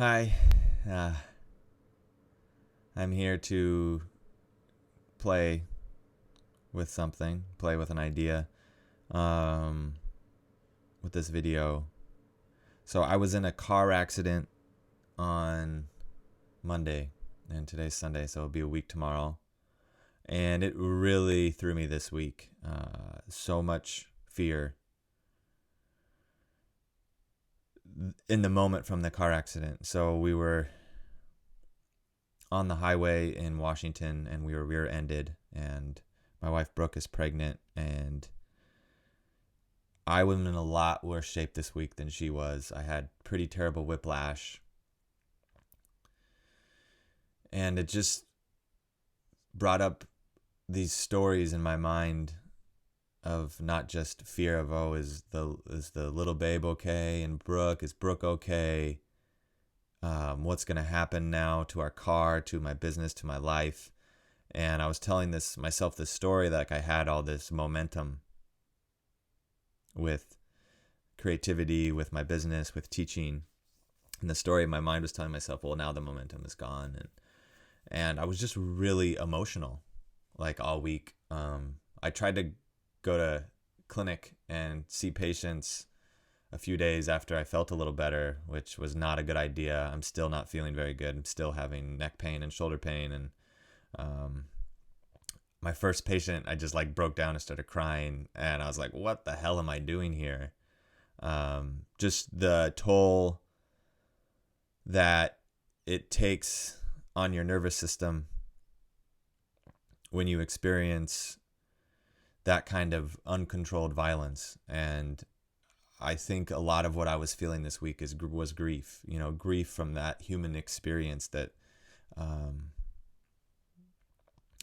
Hi, uh, I'm here to play with something, play with an idea um, with this video. So I was in a car accident on Monday, and today's Sunday, so it'll be a week tomorrow. And it really threw me this week. So much fear in the moment from the car accident. So we were on the highway in Washington and we were rear-ended, and my wife Brooke is pregnant, and I was in a lot worse shape this week than she was. I had pretty terrible whiplash, and it just brought up these stories in my mind of not just fear of, oh, is the little babe okay, and is Brooke okay? What's going to happen now to our car, to my business, to my life? And I was telling myself this story that, like, I had all this momentum with creativity, with my business, with teaching. And the story in my mind was telling myself, well, now the momentum is gone. And I was just really emotional, like, all week. I tried to go to clinic and see patients a few days after I felt a little better, which was not a good idea. I'm still not feeling very good. I'm still having neck pain and shoulder pain. And my first patient, I just like broke down and started crying. And I was like, what the hell am I doing here? Just the toll that it takes on your nervous system when you experience that kind of uncontrolled violence. And I think a lot of what I was feeling this week was grief, grief from that human experience that I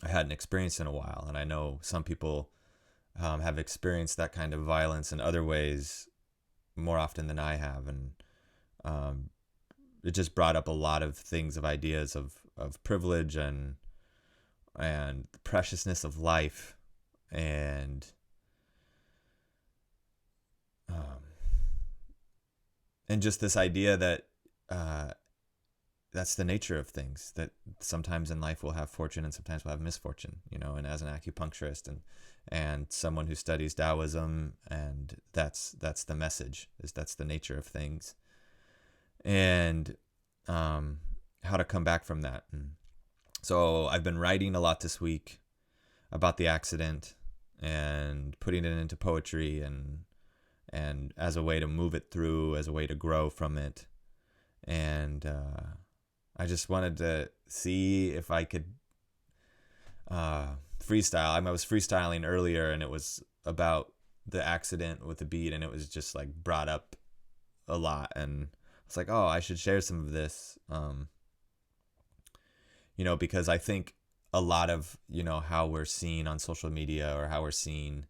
hadn't experienced in a while. And I know some people have experienced that kind of violence in other ways more often than I have. And it just brought up a lot of things, of ideas of privilege and the preciousness of life, and just this idea that that's the nature of things, that sometimes in life we'll have fortune and sometimes we'll have misfortune, and as an acupuncturist and someone who studies Taoism, and that's the message, is that's the nature of things, and how to come back from that. And so I've been writing a lot this week about the accident and putting it into poetry, and as a way to move it through, as a way to grow from it. And I just wanted to see if I could freestyle. I was freestyling earlier, and it was about the accident with the beat, and it was just like brought up a lot. And it's like, oh, I should share some of this, because I think a lot of, how we're seen on social media, or how we're seen,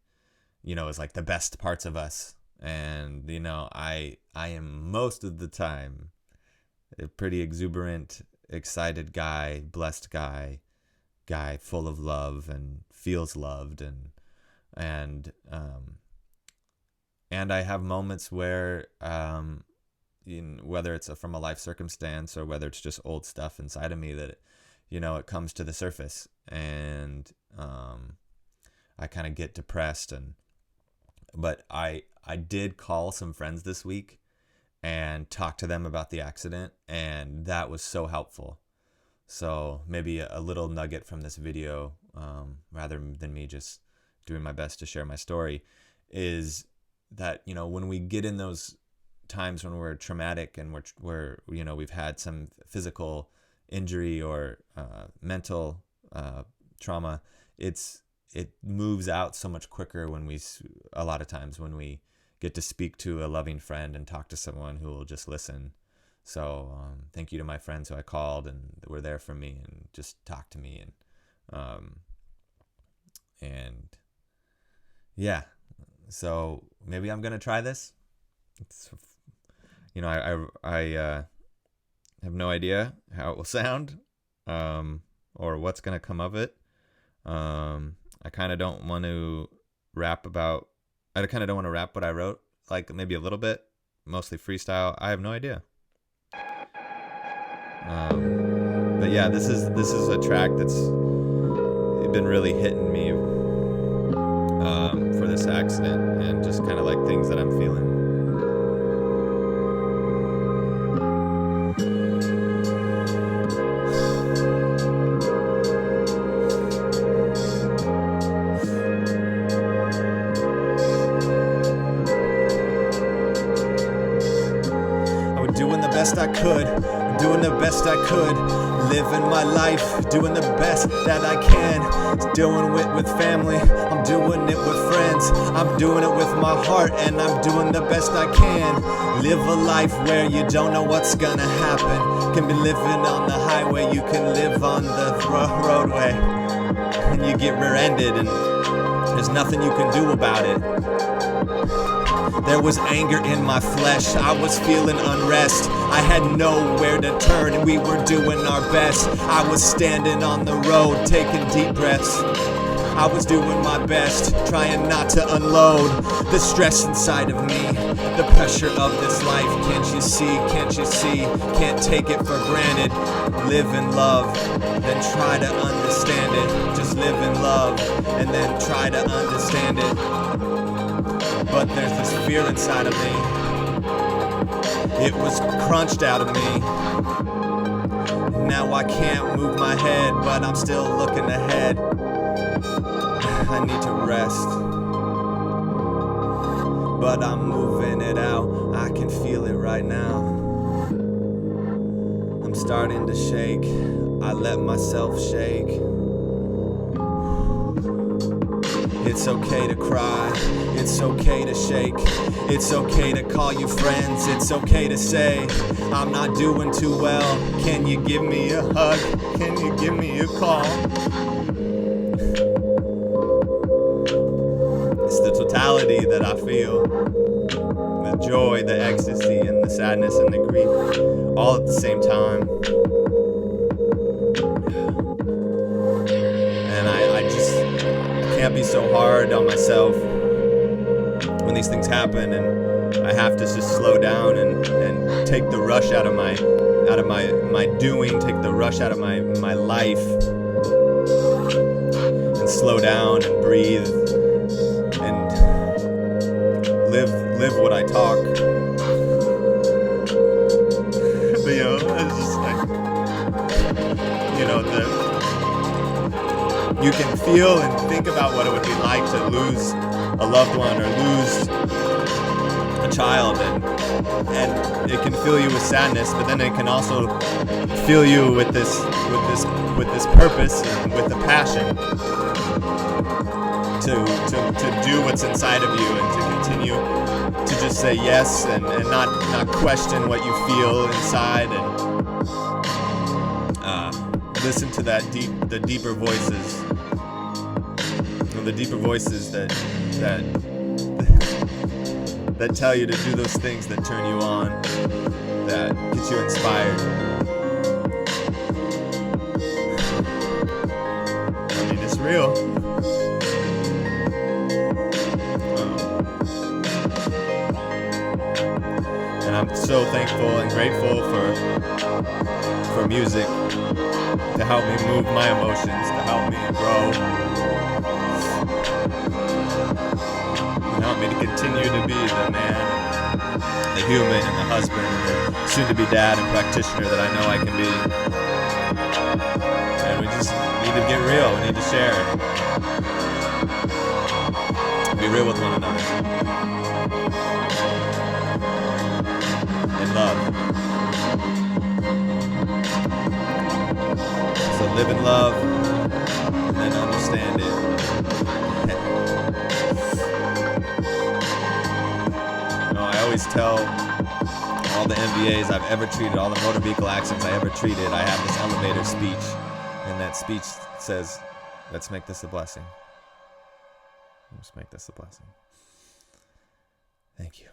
is like the best parts of us. And, I am most of the time a pretty exuberant, excited guy, blessed guy full of love and feels loved. And I have moments where, whether it's from a life circumstance or whether it's just old stuff inside of me, that, it comes to the surface, and I kind of get depressed. But I did call some friends this week and talk to them about the accident, and that was so helpful. So maybe a little nugget from this video, rather than me just doing my best to share my story, is that, when we get in those times when we're traumatic and we're we've had some physical injury or mental trauma, it moves out so much quicker a lot of times when we get to speak to a loving friend and talk to someone who will just listen. So thank you to my friends who I called and were there for me and just talked to me. And yeah, so maybe I'm going to try this. I have no idea how it will sound, or what's going to come of it. I kind of don't want to rap what I wrote, like maybe a little bit, mostly freestyle. I have no idea. But yeah, this is a track that's been really hitting me for this accident, and just kind of like things that I'm feeling. I was doing the best I could, doing the best I could, living my life, doing the best that I can, doing it with family, I'm doing it with friends, I'm doing it with my heart, and I'm doing the best I can. Live a life where you don't know what's gonna happen. Can be living on the highway, you can live on the roadway, and you get rear-ended, and there's nothing you can do about it. There was anger in my flesh, I was feeling unrest, I had nowhere to turn, and we were doing our best. I was standing on the road, taking deep breaths, I was doing my best, trying not to unload the stress inside of me, the pressure of this life. Can't you see, can't you see, can't take it for granted. Live in love, then try to understand it. Just live in love, and then try to understand it. But there's this fear inside of me, it was crunched out of me. Now I can't move my head, but I'm still looking ahead. I need to rest, but I'm moving it out, I can feel it right now. I'm starting to shake, I let myself shake. It's okay to cry, it's okay to shake, it's okay to call you friends, it's okay to say, I'm not doing too well, can you give me a hug, can you give me a call? It's the totality that I feel, the joy, the ecstasy, and the sadness and the grief, all at the same time. And I just can't be so hard on myself when these things happen, and I have to just slow down and take the rush out of my doing, take the rush out of my life, and slow down and breathe and live what I talk. But it's just like, you can feel and think about what it would be like to lose a loved one or lose a child, and it can fill you with sadness, but then it can also fill you with this purpose and with the passion to do what's inside of you, and to continue to just say yes, and not question what you feel inside, and listen to the deeper voices, the deeper voices that tell you to do those things that turn you on, that get you inspired. I mean, it's real. And I'm so thankful and grateful for music to help me move my emotions, to help me grow, and help me to continue to be the man, the human, and the husband, and the soon-to-be dad and practitioner that I know I can be. And we just need to get real. We need to share. Be real with one another. In love. So live in love, and then understand it. I always tell all the MVAs I've ever treated, all the motor vehicle accidents I ever treated, I have this elevator speech, and that speech says, let's make this a blessing. Let's make this a blessing. Thank you.